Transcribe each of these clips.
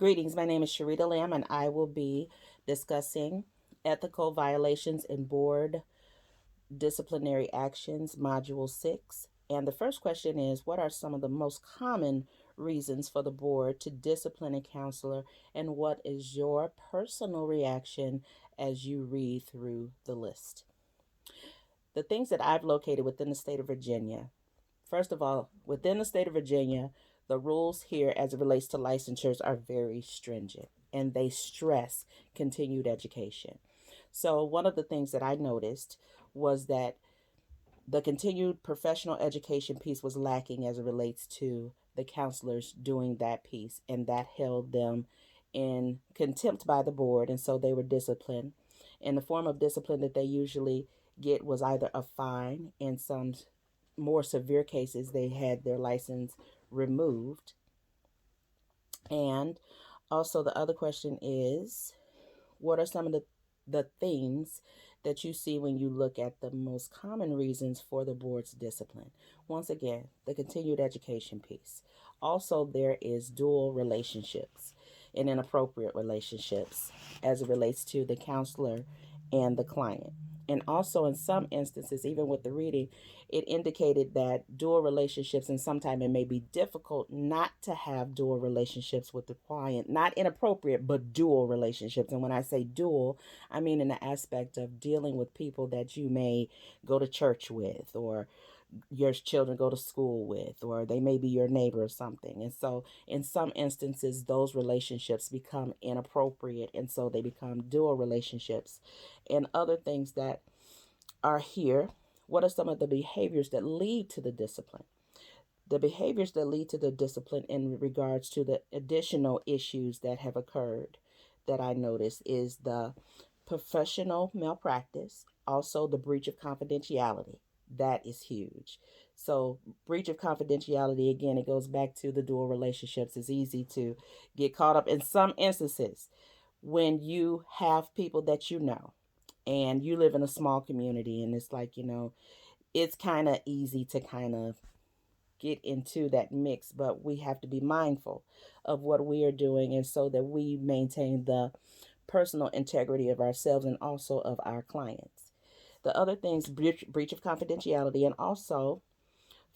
Greetings, my name is Sharita Lamb, and I will be discussing ethical violations in board disciplinary actions, Module 6. And the first question is, what are some of the most common reasons for the board to discipline a counselor, and what is your personal reaction as you read through the list? The things that I've located within the state of Virginia. First of all, within the state of Virginia, the rules here as it relates to licensures are very stringent and they stress continued education. So, one of the things that I noticed was that the continued professional education piece was lacking as it relates to the counselors doing that piece, and that held them in contempt by the board, and so they were disciplined. And the form of discipline that they usually get was either a fine, in some more severe cases, they had their license removed. And also, the other question is, what are some of the themes that you see when you look at the most common reasons for the board's discipline? Once again, the continued education piece. Also, there is dual relationships and inappropriate relationships as it relates to the counselor and the client. And also, in some instances, even with the reading, it indicated that dual relationships, and sometimes it may be difficult not to have dual relationships with the client, not inappropriate, but dual relationships. And when I say dual, I mean in the aspect of dealing with people that you may go to church with, or your children go to school with, or they may be your neighbor or something. And so in some instances, those relationships become inappropriate, and so they become dual relationships. And other things that are here, what are some of the behaviors that lead to the discipline? The behaviors that lead to the discipline in regards to the additional issues that have occurred that I noticed is the professional malpractice, also the breach of confidentiality. That is huge. So, breach of confidentiality, again, it goes back to the dual relationships. It's easy to get caught up in some instances when you have people that you know and you live in a small community, and it's like, it's kind of easy to kind of get into that mix, but we have to be mindful of what we are doing, and so that we maintain the personal integrity of ourselves and also of our clients. The other things, breach of confidentiality, and also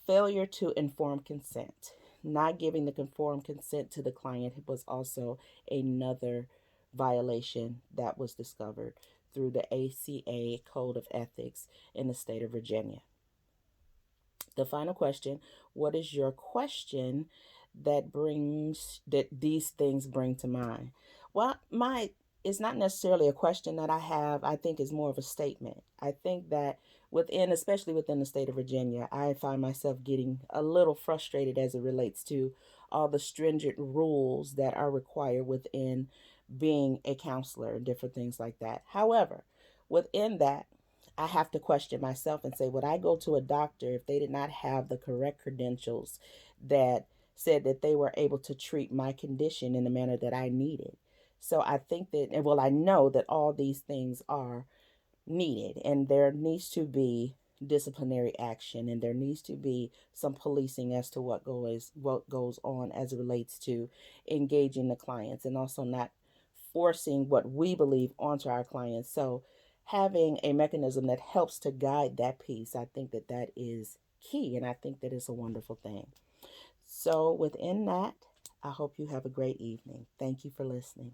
failure to inform consent. Not giving the conformed consent to the client was also another violation that was discovered through the ACA Code of Ethics in the state of Virginia. The final question, what is your question that these things bring to mind? Well, my it's not necessarily a question that I have. I think is more of a statement. I think that especially within the state of Virginia, I find myself getting a little frustrated as it relates to all the stringent rules that are required within being a counselor and different things like that. However, within that, I have to question myself and say, would I go to a doctor if they did not have the correct credentials that said that they were able to treat my condition in the manner that I needed? So I think that, and well, I know that all these things are needed, and there needs to be disciplinary action, and there needs to be some policing as to what goes on as it relates to engaging the clients, and also not forcing what we believe onto our clients. So having a mechanism that helps to guide that piece, I think that that is key, and I think that is a wonderful thing. So within that, I hope you have a great evening. Thank you for listening.